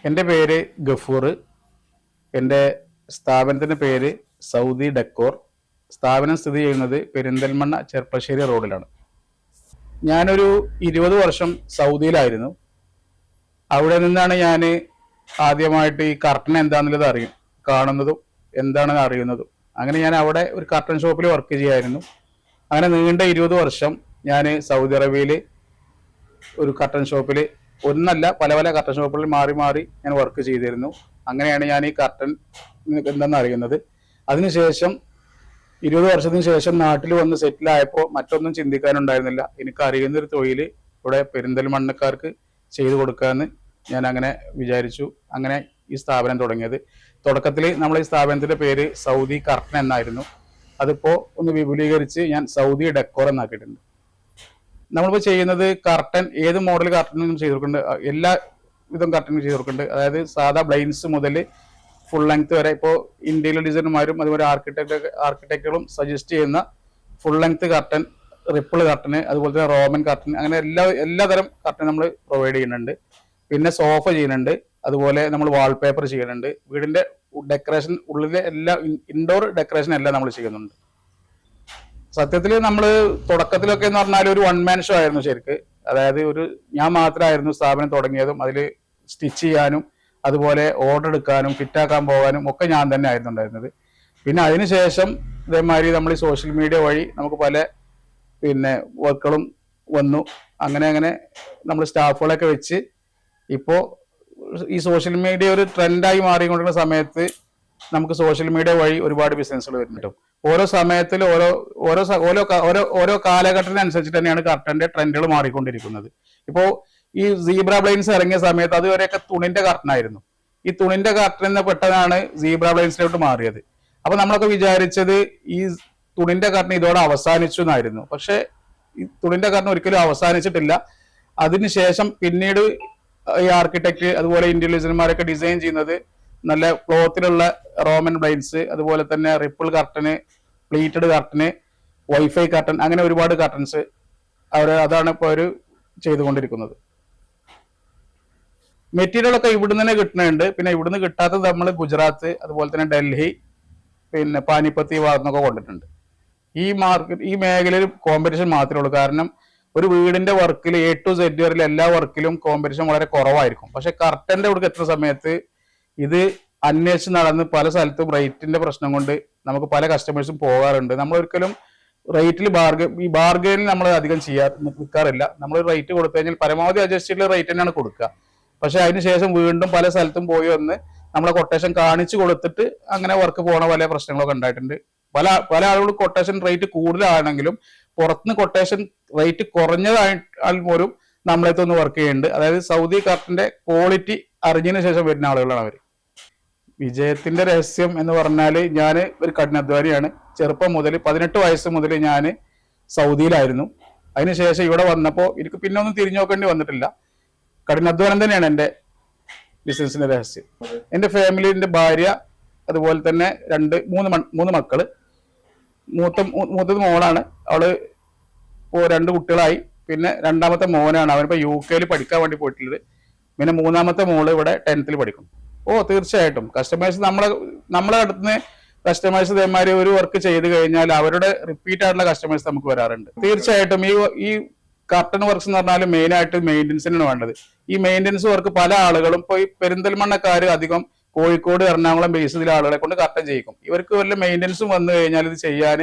എൻ്റെ പേര് ഗഫൂർ. എൻ്റെ സ്ഥാപനത്തിൻ്റെ പേര് സൗദി ഡെക്കോർ. സ്ഥാപനം സ്ഥിതി ചെയ്യുന്നത് പെരിന്തൽമണ്ണ ചെർപ്പശ്ശേരി റോഡിലാണ്. ഞാനൊരു 20 വർഷം സൗദിയിലായിരുന്നു. അവിടെ നിന്നാണ് ഞാൻ ആദ്യമായിട്ട് ഈ കർട്ടൻ എന്താണെന്നുള്ളത് കാണുന്നതും എന്താണെന്ന് അറിയുന്നതും. അങ്ങനെ ഞാൻ അവിടെ ഒരു കർട്ടൻ ഷോപ്പിൽ വർക്ക് ചെയ്യായിരുന്നു. അങ്ങനെ നീണ്ട 20 വർഷം ഞാൻ സൗദി അറേബ്യയിൽ ഒരു കർട്ടൻ ഷോപ്പിൽ, ഒന്നല്ല പല പല കർട്ടൻ ഷോപ്പുകളിൽ മാറി മാറി ഞാൻ വർക്ക് ചെയ്തിരുന്നു. അങ്ങനെയാണ് ഞാൻ ഈ കർട്ടൻ എന്താണെന്ന് അറിയുന്നത്. അതിനുശേഷം 20 വർഷത്തിന് ശേഷം നാട്ടിൽ വന്ന് സെറ്റിലായപ്പോൾ മറ്റൊന്നും ചിന്തിക്കാനുണ്ടായിരുന്നില്ല. എനിക്ക് അറിയുന്നൊരു തൊഴിൽ ഇവിടെ പെരിന്തൽമണ്ണക്കാർക്ക് ചെയ്തു കൊടുക്കാമെന്ന് ഞാൻ അങ്ങനെ വിചാരിച്ചു. അങ്ങനെ ഈ സ്ഥാപനം തുടങ്ങിയത്. തുടക്കത്തിൽ നമ്മൾ ഈ സ്ഥാപനത്തിന്റെ പേര് സൗദി കർട്ടൻ എന്നായിരുന്നു. അതിപ്പോൾ ഒന്ന് വിപുലീകരിച്ച് ഞാൻ സൗദി ഡെക്കോർ എന്നാക്കിയിട്ടുണ്ട്. നമ്മളിപ്പോൾ ചെയ്യുന്നത് കർട്ടൻ, ഏത് മോഡൽ കർട്ടനും ചെയ്ത് കൊടുക്കുന്നുണ്ട്, എല്ലാ വിധം കർട്ടനും ചെയ്ത് കൊടുക്കുന്നുണ്ട്. അതായത് സാധാ ബ്ലൈൻഡ്സ് മുതൽ ഫുൾ ലെങ്ത് വരെ. ഇപ്പോൾ ഇന്റീരിയർ ഡിസൈനർമാരും അതുപോലെ ആർക്കിടെക്റ്റുകളും സജസ്റ്റ് ചെയ്യുന്ന ഫുൾ ലെങ്ത് കർട്ടൻ, റിപ്പിൾ കർട്ടന്, അതുപോലെ തന്നെ റോമൻ കർട്ടൻ, അങ്ങനെ എല്ലാതരം കർട്ടൻ നമ്മൾ പ്രൊവൈഡ് ചെയ്യുന്നുണ്ട്. പിന്നെ സോഫ ചെയ്യുന്നുണ്ട്, അതുപോലെ നമ്മൾ വാൾപേപ്പർ ചെയ്യുന്നുണ്ട്. വീടിന്റെ ഡെക്കറേഷൻ, ഉള്ളിലെ എല്ലാ ഇൻഡോർ ഡെക്കറേഷൻ എല്ലാം നമ്മൾ ചെയ്യുന്നുണ്ട്. സത്യത്തിൽ നമ്മൾ തുടക്കത്തിലൊക്കെ എന്ന് പറഞ്ഞാൽ ഒരു വൺ മാൻ ഷോ ആയിരുന്നു ശരിക്ക്. അതായത് ഞാൻ മാത്രമായിരുന്നു സ്ഥാപനം തുടങ്ങിയതും. അതിൽ സ്റ്റിച്ച് ചെയ്യാനും അതുപോലെ ഓർഡർ എടുക്കാനും ഫിറ്റാക്കാൻ പോകാനും ഒക്കെ ഞാൻ തന്നെ ആയിരുന്നു ഉണ്ടായിരുന്നത്. പിന്നെ അതിനുശേഷം ഇതേമാതിരി നമ്മൾ ഈ സോഷ്യൽ മീഡിയ വഴി നമുക്ക് പല വർക്കുകളും വന്നു. അങ്ങനെ നമ്മൾ സ്റ്റാഫുകളൊക്കെ വെച്ച് ഇപ്പോൾ ഈ സോഷ്യൽ മീഡിയ ഒരു ട്രെൻഡായി മാറിക്കൊണ്ടിരിക്കുന്ന സമയത്ത് നമുക്ക് സോഷ്യൽ മീഡിയ വഴി ഒരുപാട് ബിസിനസ്സുകൾ വരുന്നുണ്ട്. ഓരോ സമയത്തിൽ ഓരോ കാലഘട്ടത്തിനനുസരിച്ചിട്ട് തന്നെയാണ് കർട്ടന്റെ ട്രെൻഡുകൾ മാറിക്കൊണ്ടിരിക്കുന്നത്. ഇപ്പോൾ ഈ സീബ്ര ബ്ലൈൻസ് ഇറങ്ങിയ സമയത്ത് അതുവരെയൊക്കെ തുണിന്റെ കർട്ടനായിരുന്നു. ഈ തുണിന്റെ കർട്ടൻ എന്ന് പെട്ടതാണ് സീബ്ര ബ്ലൈൻസിലോട്ട് മാറിയത്. അപ്പൊ നമ്മളൊക്കെ വിചാരിച്ചത് ഈ തുണിന്റെ കർട്ടൻ ഇതോടെ അവസാനിച്ചു എന്നായിരുന്നു. പക്ഷെ ഈ തുണിന്റെ കർട്ടൻ ഒരിക്കലും അവസാനിച്ചിട്ടില്ല. അതിനുശേഷം പിന്നീട് ഈ ആർക്കിടെക്ട് അതുപോലെ ഇന്റീരിയർ ഡിസൈനർമാരൊക്കെ ഡിസൈൻ ചെയ്യുന്നത് നല്ല ക്ലോത്തിലുള്ള റോമൻ ബ്ലൈൻഡ്സ്, അതുപോലെ തന്നെ റിപ്പിൾ കർട്ടന്, പ്ലീറ്റഡ് കർട്ടന്, വൈഫൈ കർട്ടൻ, അങ്ങനെ ഒരുപാട് കർട്ടൻസ് അതാണ് ഇപ്പോൾ അവർ ചെയ്തുകൊണ്ടിരിക്കുന്നത്. മെറ്റീരിയലൊക്കെ ഇവിടുന്ന് തന്നെ കിട്ടുന്നുണ്ട്. പിന്നെ ഇവിടുന്ന് കിട്ടാത്തത് നമ്മൾ ഗുജറാത്ത്, അതുപോലെ തന്നെ ഡൽഹി, പിന്നെ പാനിപ്പത്ത് ഭാഗത്തുനിന്നൊക്കെ കൊണ്ടിട്ടുണ്ട്. ഈ മേഖലയിൽ കോമ്പറ്റീഷൻ മാത്രമേ ഉള്ളൂ. കാരണം ഒരു വീടിന്റെ വർക്കിൽ A to Z വരെ എല്ലാ വർക്കിലും കോമ്പറ്റീഷൻ വളരെ കുറവായിരിക്കും. പക്ഷെ കർട്ടന്റെ ഇവിടെ എത്തുന്ന സമയത്ത് ഇത് അന്വേഷിച്ച് നടന്ന് പല സ്ഥലത്തും റേറ്റിന്റെ പ്രശ്നം കൊണ്ട് നമുക്ക് പല കസ്റ്റമേഴ്സും പോകാറുണ്ട്. നമ്മൾ ഒരിക്കലും റേറ്റിൽ ബാർഗൈനിൽ നമ്മൾ അധികം നിൽക്കാറില്ല. നമ്മൾ റേറ്റ് കൊടുത്തു കഴിഞ്ഞാൽ പരമാവധി അഡ്ജസ്റ്റ് ചെയ്തിട്ടുള്ള റേറ്റ് തന്നെയാണ് കൊടുക്കുക. പക്ഷെ അതിനുശേഷം വീണ്ടും പല സ്ഥലത്തും പോയി വന്ന് നമ്മളെ കൊട്ടേഷൻ കാണിച്ചു കൊടുത്തിട്ട് അങ്ങനെ വർക്ക് പോണ പല പ്രശ്നങ്ങളൊക്കെ ഉണ്ടായിട്ടുണ്ട്. പല ആളുകളും കൊട്ടേഷൻ റേറ്റ് കൂടുതലാണെങ്കിലും പുറത്തുനിന്ന് കൊട്ടേഷൻ റേറ്റ് കുറഞ്ഞതായാൽ പോലും നമ്മളെത്തൊന്ന് വർക്ക് ചെയ്യുന്നുണ്ട്. അതായത് സൗദി കർട്ടന്റെ ക്വാളിറ്റി അറിഞ്ഞതിന് ശേഷം വരുന്ന ആളുകളാണ് അവർ. വിജയത്തിന്റെ രഹസ്യം എന്ന് പറഞ്ഞാൽ, ഞാൻ ഒരു കഠിനാധ്വാനിയാണ്. ചെറുപ്പം മുതൽ 18 വയസ്സ് മുതൽ ഞാൻ സൗദിയിലായിരുന്നു. അതിനുശേഷം ഇവിടെ വന്നപ്പോൾ എനിക്ക് പിന്നെ ഒന്നും തിരിഞ്ഞു നോക്കേണ്ടി വന്നിട്ടില്ല. കഠിനാധ്വാനം തന്നെയാണ് എൻ്റെ ബിസിനസിന്റെ രഹസ്യം. എൻ്റെ ഫാമിലി, എൻ്റെ ഭാര്യ, അതുപോലെ തന്നെ മൂന്ന് മക്കള്. മൂത്തത് മോളാണ്, അവള് ഇപ്പോൾ 2 കുട്ടികളായി. പിന്നെ രണ്ടാമത്തെ മോനാണ്, അവനിപ്പോൾ UK പഠിക്കാൻ വേണ്ടി പോയിട്ടുള്ളത്. പിന്നെ മൂന്നാമത്തെ മോള് ഇവിടെ 10th പഠിക്കും. തീർച്ചയായിട്ടും കസ്റ്റമേഴ്സ് നമ്മളെ അടുത്ത് കസ്റ്റമേഴ്സ് ഇതേമാതിരി ഒരു വർക്ക് ചെയ്ത് കഴിഞ്ഞാൽ അവരുടെ റിപ്പീറ്റ് ആയിട്ടുള്ള കസ്റ്റമേഴ്സ് നമുക്ക് വരാറുണ്ട്. തീർച്ചയായിട്ടും ഈ കർട്ടൻ വർക്ക്സ് എന്ന് പറഞ്ഞാൽ മെയിൻ ആയിട്ട് മെയിൻ്റനൻസിനാണ് വേണ്ടത്. ഈ മെയിൻ്റനൻസ് വർക്ക് പല ആളുകളും ഇപ്പോൾ ഈ പെരിന്തൽമണ്ണക്കാർ അധികം കോഴിക്കോട്, എറണാകുളം ബേസ് ചെയ്ത ആളുകളെ കൊണ്ട് കർട്ടൻ ചെയ്യിക്കും. ഇവർക്ക് വല്ല മെയിൻ്റനൻസും വന്നു കഴിഞ്ഞാൽ ഇത് ചെയ്യാൻ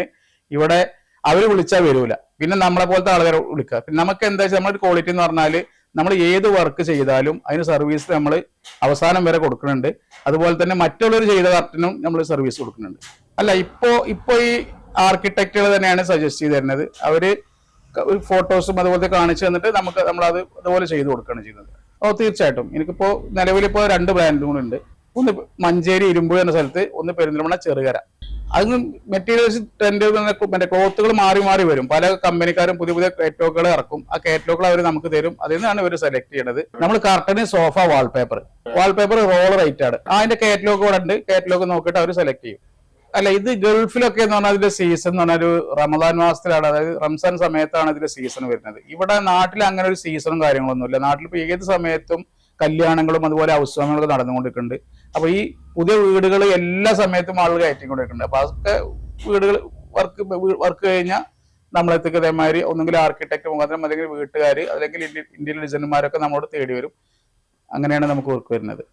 ഇവിടെ അവർ വിളിച്ചാൽ വരൂല. പിന്നെ നമ്മളെ പോലത്തെ ആളുകളെ വിളിക്കുക. പിന്നെ നമുക്ക് എന്താ വെച്ചാൽ നമ്മുടെ ക്വാളിറ്റി എന്ന് പറഞ്ഞാൽ നമ്മൾ ഏത് വർക്ക് ചെയ്താലും അതിന് സർവീസ് നമ്മൾ അവസാനം വരെ കൊടുക്കുന്നുണ്ട്. അതുപോലെ തന്നെ മറ്റുള്ളവർ ചെയ്ത കർട്ടനും നമ്മൾ സർവീസ് കൊടുക്കുന്നുണ്ട്. അല്ല, ഇപ്പോ ഈ ആർക്കിടെക്റ്റുകൾ തന്നെയാണ് സജസ്റ്റ് ചെയ്ത് തരുന്നത്. അവര് ഫോട്ടോസും അതുപോലത്തെ കാണിച്ചു തന്നിട്ട് നമ്മളത് അതുപോലെ ചെയ്ത് കൊടുക്കുകയാണ് ചെയ്യുന്നത്. തീർച്ചയായിട്ടും എനിക്കിപ്പോ നിലവിലിപ്പോ 2 ബ്രാൻഡും കൂടെ ഉണ്ട്. ഒന്ന് മഞ്ചേരി ഇരുമ്പുഴ എന്ന സ്ഥലത്ത്, ഒന്ന് പെരിന്തൽമണ്ണ ചെറുകര. അതിന് മെറ്റീരിയൽസ് ട്രെൻഡ് ക്ലോത്തുകൾ മാറി മാറി വരും. പല കമ്പനിക്കാരും പുതിയ കാറ്റലോഗുകൾ ഇറക്കും. ആ കാറ്റലോഗുകൾ അവർ നമുക്ക് തരും. അതിൽ നിന്നാണ് ഇവർ സെലക്ട് ചെയ്യണത്. നമ്മൾ കർട്ടന്, സോഫ, വാൾപേപ്പർ റോൾ റേറ്റ് ആണ്. അതിന്റെ കാറ്റലോഗ് കൂടെ ഉണ്ട്. കാറ്റലോഗ് നോക്കിയിട്ട് അവർ സെലക്ട് ചെയ്യും. അല്ല, ഇത് ഗൾഫിലൊക്കെ എന്ന് പറഞ്ഞാൽ അതിന്റെ സീസൺ എന്ന് പറഞ്ഞാൽ ഒരു റമദാൻ മാസത്തിലാണ്, അതായത് റംസാൻ സമയത്താണ് ഇതിന്റെ സീസൺ വരുന്നത്. ഇവിടെ നാട്ടിൽ അങ്ങനെ ഒരു സീസണും കാര്യങ്ങളൊന്നുമില്ല. നാട്ടിൽ ഇപ്പൊ ഏത് സമയത്തും കല്യാണങ്ങളും അതുപോലെ ഹൗസ് വാമിങ്ങളൊക്കെ നടന്നുകൊണ്ടിരിക്കുന്നുണ്ട്. അപ്പൊ ഈ പുതിയ വീടുകൾ എല്ലാ സമയത്തും ആളുകൾ കയറ്റിക്കൊണ്ടിരിക്കുന്നുണ്ട്. അപ്പൊ അതൊക്കെ വീടുകൾ വർക്ക് കഴിഞ്ഞാൽ നമ്മളെത്തേക്ക് ഇതേമാതിരി ഒന്നെങ്കിൽ ആർക്കിടെക്ട് മുഖാന്തരം അല്ലെങ്കിൽ വീട്ടുകാർ അല്ലെങ്കിൽ ഇന്ത്യൻ ഡിസൈനർമാരൊക്കെ നമ്മളോട് തേടി വരും. അങ്ങനെയാണ് നമുക്ക് വർക്ക് വരുന്നത്.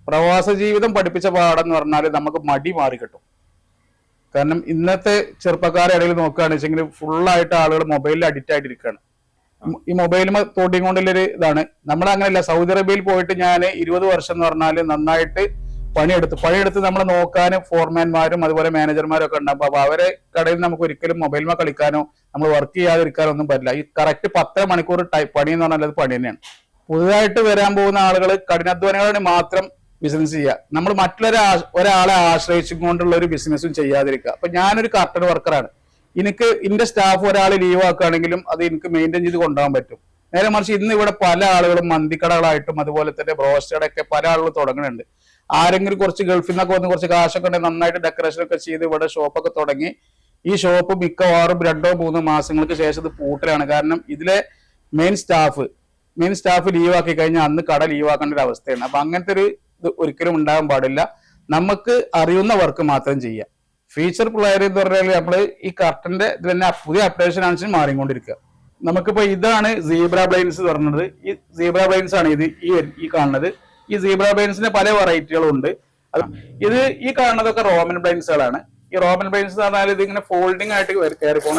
പ്രവാസ ജീവിതം പഠിപ്പിച്ച പാഠം എന്ന് പറഞ്ഞാൽ നമുക്ക് മടി മാറി കിട്ടും. കാരണം ഇന്നത്തെ ചെറുപ്പക്കാരുടെ ഇടയിൽ നോക്കുകയാണെന്ന് വെച്ചെങ്കിൽ ഫുള്ളായിട്ട് ആളുകൾ മൊബൈലിൽ അഡിക്റ്റ് ആയിട്ടിരിക്കുകയാണ്. ഈ മൊബൈൽ തോട്ടിക്കൊണ്ടുള്ളൊരു ഇതാണ്. നമ്മളങ്ങനെയല്ല. സൗദി അറേബ്യയിൽ പോയിട്ട് ഞാൻ 20 വർഷം എന്ന് പറഞ്ഞാൽ നന്നായിട്ട് പണിയെടുത്ത് നമ്മളെ നോക്കാനും ഫോർമാൻമാരും അതുപോലെ മാനേജർമാരും ഒക്കെ ഉണ്ടാകും. അപ്പൊ അവരെ കടയിൽ നമുക്ക് ഒരിക്കലും മൊബൈലിൽ കളിക്കാനോ നമ്മൾ വർക്ക് ചെയ്യാതിരിക്കാനോ ഒന്നും പറ്റില്ല. ഈ കറക്റ്റ് 10 മണിക്കൂർ പണി എന്ന് പറഞ്ഞാൽ അത് പണി തന്നെയാണ്. പുതുതായിട്ട് വരാൻ പോകുന്ന ആളുകൾ കഠിനാധ്വാനികളാണ് മാത്രം ബിസിനസ് ചെയ്യുക. നമ്മൾ ഒരാളെ ആശ്രയിച്ചുകൊണ്ടുള്ള ഒരു ബിസിനസ്സും ചെയ്യാതിരിക്കുക. അപ്പൊ ഞാനൊരു കർട്ടൻ വർക്കറാണ്. എനിക്ക് എന്റെ സ്റ്റാഫ് ഒരാൾ ലീവ് ആക്കുകയാണെങ്കിലും അത് എനിക്ക് മെയിൻറ്റെയിൻ ചെയ്ത് കൊണ്ടുപോകാൻ പറ്റും. നേരെ മറിച്ച് ഇന്ന് ഇവിടെ പല ആളുകളും മന്തിക്കടകളായിട്ടും അതുപോലെ തന്നെ ബ്രോസ്റ്റഡൊക്കെ പല ആളുകളും തുടങ്ങുന്നുണ്ട്. ആരെങ്കിലും കുറച്ച് ഗൾഫിൽ നിന്നൊക്കെ വന്ന് കുറച്ച് കാശൊക്കെ ഉണ്ടെങ്കിൽ നന്നായിട്ട് ഡെക്കറേഷൻ ഒക്കെ ചെയ്ത് ഇവിടെ ഷോപ്പൊക്കെ തുടങ്ങി ഈ ഷോപ്പ് മിക്കവാറും 2-3 മാസങ്ങൾക്ക് ശേഷം ഇത് പൂട്ടലാണ്. കാരണം ഇതിലെ മെയിൻ സ്റ്റാഫ് ലീവാക്കി കഴിഞ്ഞാൽ അന്ന് കട ലീവാക്കേണ്ട ഒരു അവസ്ഥയാണ്. അപ്പൊ അങ്ങനത്തെ ഒരു ഇത് ഒരിക്കലും ഉണ്ടാകാൻ പാടില്ല. നമുക്ക് അറിയുന്ന വർക്ക് മാത്രം ചെയ്യാം. ഫീച്ചർ പ്ലെയർ എന്ന് പറഞ്ഞാൽ നമ്മള് ഈ കർട്ടന്റെ ഇത് തന്നെ പുതിയ അപ്ഡേഷൻ അനുസരിച്ച് മാറിക്കൊണ്ടിരിക്കുക. നമുക്കിപ്പോ ഇതാണ് സീബ്ര ബ്ലൈൻഡ്സ് പറഞ്ഞത്. ഈ സീബ്ര ബ്ലൈൻഡ്സ് ആണ് ഈ കാണുന്നത്. ഈ സീബ്ര ബ്ലൈൻഡ്സിന് പല വെറൈറ്റികളും ഉണ്ട്. ഇത് ഈ കാണുന്നതൊക്കെ റോമൻ ബ്ലൈൻഡ്സുകളാണ്. ഈ റോമൻ ബ്ലൈൻഡ്സ് എന്ന് പറഞ്ഞാൽ ഇത് ഇങ്ങനെ ഫോൾഡിംഗ് ആയിട്ട് കയറി പോണ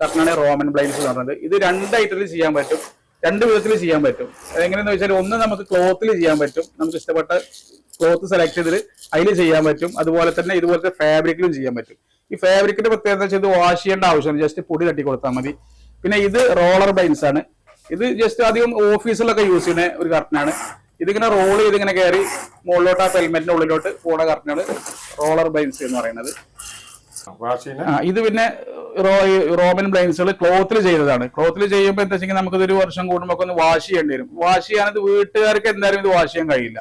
കർട്ടനാണ് റോമൻ ബ്ലൈൻഡ്സ് എന്ന് പറഞ്ഞത്. ഇത് 2 ഐറ്റത്തിൽ ചെയ്യാൻ പറ്റും, 2 വിധത്തിൽ ചെയ്യാൻ പറ്റും. അതെങ്ങനെയെന്ന് വെച്ചാൽ ഒന്ന് നമുക്ക് ക്ലോത്തിൽ ചെയ്യാൻ പറ്റും. നമുക്ക് ഇഷ്ടപ്പെട്ട ക്ലോത്ത് സെലക്ട് ചെയ്തിട്ട് അതിൽ ചെയ്യാൻ പറ്റും. അതുപോലെ തന്നെ ഇതുപോലത്തെ ഫാബ്രിക്കിലും ചെയ്യാൻ പറ്റും. ഈ ഫാബ്രിക്കിന്റെ പ്രത്യേകത വെച്ചാൽ ഇത് വാഷ് ചെയ്യേണ്ട ആവശ്യമില്ല, ജസ്റ്റ് പൊടി തട്ടി കൊടുത്താൽ മതി. പിന്നെ ഇത് റോളർ ബ്ലൈൻഡ്സ് ആണ്. ഇത് ജസ്റ്റ് അധികം ഓഫീസിലൊക്കെ യൂസ് ചെയ്യുന്ന ഒരു കർട്ടനാണ്. ഇതിങ്ങനെ റോൾ ചെയ്ത് ഇങ്ങനെ കയറി മുകളിലോട്ട് ആ ഹെൽമെറ്റിന്റെ ഉള്ളിലോട്ട് പോണ കർട്ടനാണ് റോളർ ബ്ലൈൻഡ്സ് എന്ന് പറയുന്നത്. ഇത് പിന്നെ റോമൻ ബ്ലൈൻഡ്സുകൾ ക്ലോത്തിൽ ചെയ്തതാണ്. ക്ലോത്തിൽ ചെയ്യുമ്പോൾ എന്താ വെച്ചാൽ നമുക്ക് 1 വർഷം കൂടുമ്പോൾ ഒന്ന് വാഷ് ചെയ്യേണ്ടി വരും. വാഷ് ചെയ്യാനത് വീട്ടുകാർക്ക് എന്തായാലും ഇത് വാഷ് ചെയ്യാൻ കഴിയില്ല.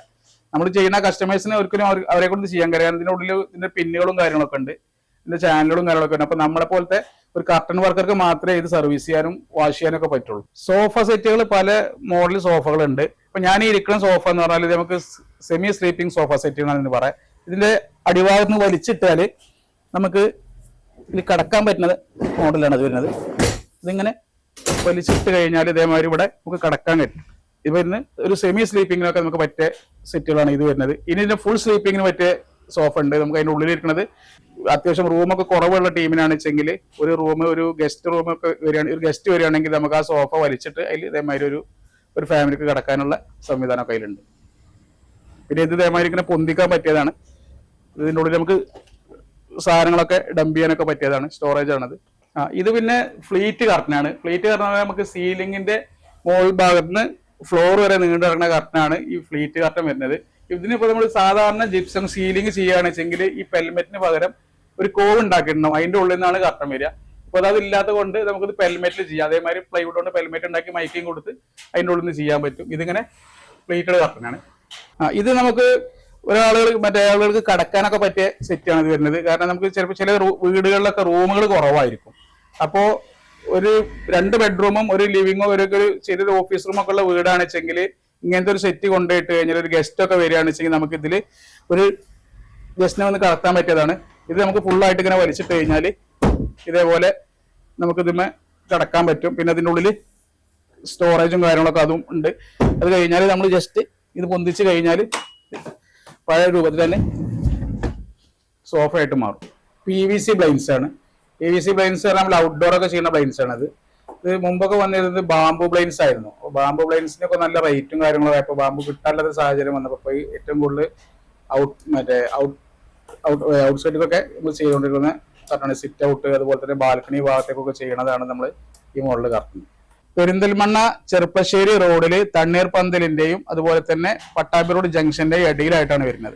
നമ്മൾ ചെയ്യുന്ന കസ്റ്റമേഴ്സിന് ഒരിക്കലും അവരെ കൊണ്ട് ചെയ്യാൻ കഴിയാൻ ഇതിന്റെ ഉള്ളിൽ ഇതിന്റെ പിന്നുകളും കാര്യങ്ങളൊക്കെ ഉണ്ട്, ഇതിന്റെ ചാനലുകളും കാര്യങ്ങളൊക്കെ ഉണ്ട്. അപ്പൊ നമ്മളെ പോലത്തെ ഒരു കർട്ടൻ വർക്കർക്ക് മാത്രമേ ഇത് സർവീസ് ചെയ്യാനും വാഷ് ചെയ്യാനൊക്കെ പറ്റുള്ളൂ. സോഫ സെറ്റുകൾ പല മോഡൽ സോഫകൾ ഉണ്ട്. ഇപ്പൊ ഞാൻ ഈ ഇരിക്കുന്ന സോഫ എന്ന് പറഞ്ഞാൽ ഇത് നമുക്ക് സെമി സ്ലീപ്പിംഗ് സോഫ സെറ്റുകളാണെന്ന് പറയാം. ഇതിന്റെ അടിഭാഗത്ത് നിന്ന് വലിച്ചിട്ടാല് നമുക്ക് ഇതിൽ കടക്കാൻ പറ്റുന്ന മോഡലാണ് ഇത് വരുന്നത്. ഇതിങ്ങനെ വലിച്ചിട്ട് കഴിഞ്ഞാൽ ഇതേമാതിരി ഇവിടെ നമുക്ക് കടക്കാൻ പറ്റും. ഇത് വരുന്ന ഒരു സെമി സ്ലീപ്പിങ്ങിനൊക്കെ നമുക്ക് പറ്റിയ സെറ്റുകളാണ് ഇത് വരുന്നത്. ഇനി ഇതിന്റെ ഫുൾ സ്ലീപ്പിങ്ങിന് പറ്റിയ സോഫ ഉണ്ട്. നമുക്ക് അതിന്റെ ഉള്ളിലിരിക്കുന്നത് അത്യാവശ്യം റൂമൊക്കെ കുറവുള്ള ടീമിനാണ് വെച്ചെങ്കിൽ ഒരു ഗസ്റ്റ് റൂമൊക്കെ വരികയാണെങ്കിൽ, ഒരു ഗസ്റ്റ് വരികയാണെങ്കിൽ നമുക്ക് ആ സോഫ വലിച്ചിട്ട് അതിൽ ഇതേമാതിരി ഒരു ഫാമിലിക്ക് കിടക്കാനുള്ള സംവിധാനമൊക്കെ അതിലുണ്ട്. പിന്നെ ഇത് ഇതേമാതിരി ഇങ്ങനെ പൊന്തിക്കാൻ പറ്റിയതാണ്. ഇതിൻ്റെ ഉള്ളിൽ നമുക്ക് സാധനങ്ങളൊക്കെ ഡംപ് ചെയ്യാനൊക്കെ പറ്റിയതാണ്, സ്റ്റോറേജ് ആണത്. ഇത് പിന്നെ ഫ്ലീറ്റ് കർട്ടനാണ്. ഫ്ലീറ്റ് കർട്ടൻ നമുക്ക് സീലിംഗിന്റെ മുകൾ ഭാഗത്തുനിന്ന് ഫ്ലോർ വരെ നീണ്ടിറങ്ങുന്ന കർട്ടനാണ് ഈ ഫ്ലീറ്റ് കർട്ടൻ വരുന്നത്. ഇതിനിപ്പോ നമ്മൾ സാധാരണ ജിപ്സം സീലിംഗ് ചെയ്യുകയാണെന്ന് വെച്ചെങ്കിൽ ഈ പെൽമെറ്റിന് പകരം ഒരു കോവ് ഉണ്ടാക്കിയിട്ടുണ്ടാവും, അതിന്റെ ഉള്ളിൽ നിന്നാണ് കർട്ടൻ വരിക. അപ്പൊ അത് ഇല്ലാത്ത കൊണ്ട് നമുക്കിത് പെൽമെറ്റിൽ ചെയ്യാം. അതേമാതിരി പ്ലൈവുഡ് കൊണ്ട് പെൽമെറ്റ് ഉണ്ടാക്കി മൈക്കിങ് കൊടുത്ത് അതിന്റെ ഉള്ളിൽ നിന്ന് ചെയ്യാൻ പറ്റും. ഇതിങ്ങനെ പ്ലേറ്റഡ് കർട്ടനാണ്. ഇത് നമുക്ക് മറ്റേ ആളുകൾക്ക് കടക്കാനൊക്കെ പറ്റിയ സെറ്റാണ് ഇത് വരുന്നത്. കാരണം നമുക്ക് ചിലപ്പോൾ ചില വീടുകളിലൊക്കെ റൂമുകൾ കുറവായിരിക്കും. അപ്പോൾ ഒരു 2 ബെഡ്റൂമും ഒരു ലിവിങ്ങോ ഒരു ചെറിയൊരു ഓഫീസ് റൂമൊക്കെ ഉള്ള വീടാണെന്ന് വെച്ചെങ്കിൽ ഇങ്ങനത്തെ ഒരു സെറ്റ് കൊണ്ടുപോയിട്ട് കഴിഞ്ഞാൽ ഒരു ഗസ്റ്റ് ഒക്കെ വരികയാണെന്ന് വെച്ചെങ്കിൽ നമുക്ക് ഇതിൽ ഒരു ഗസ്റ്റിനെ വന്ന് കടത്താൻ പറ്റിയതാണ്. ഇത് നമുക്ക് ഫുള്ളായിട്ട് ഇങ്ങനെ വലിച്ചിട്ട് കഴിഞ്ഞാൽ ഇതേപോലെ നമുക്ക് ഇതിന്മേ കടക്കാൻ പറ്റും. പിന്നെ അതിൻ്റെ ഉള്ളിൽ സ്റ്റോറേജും കാര്യങ്ങളൊക്കെ അതും ഉണ്ട്. അത് കഴിഞ്ഞാൽ നമ്മൾ ജസ്റ്റ് ഇത് പൊന്തിച്ച് കഴിഞ്ഞാൽ പഴയ രൂപത്തിൽ തന്നെ സോഫ ആയിട്ട് മാറും. PVC ബ്ലൈൻഡ്സ് ആണ്. PVC ബ്ലൈൻഡ്സ് നമ്മൾ ഔട്ട്ഡോർ ഒക്കെ ചെയ്യുന്ന ബ്ലൈൻഡ്സ് ആണ്. ഇത് മുമ്പൊക്കെ വന്നിരുന്നത് ബാംബു ബ്ലൈൻഡ്സ് ആയിരുന്നു. ബാംബു ബ്ലൈൻഡ്സിനൊക്കെ നല്ല റേറ്റും കാര്യങ്ങളും ആയപ്പോൾ ബാംബു കിട്ടാനുള്ള സാഹചര്യം വന്നപ്പോൾ ഏറ്റവും കൂടുതൽ ഔട്ട്സൈഡിലൊക്കെ നമ്മൾ ചെയ്തുകൊണ്ടിരിക്കുന്ന കർട്ടനാണ്. സിറ്റ് ഔട്ട് അതുപോലെ തന്നെ ബാൽക്കണി ഭാഗത്തേക്കൊക്കെ ചെയ്യണതാണ് നമ്മൾ ഈ മോഡൽ കർട്ടൻ. പെരിന്തൽമണ്ണ ചെർപ്പശ്ശേരി റോഡിൽ തണ്ണീർപന്തലിന്റെയും അതുപോലെ തന്നെ പട്ടാമ്പി റോഡ് ജംഗ്ഷന്റെയും ഇടയിലായിട്ടാണ് വരുന്നത്.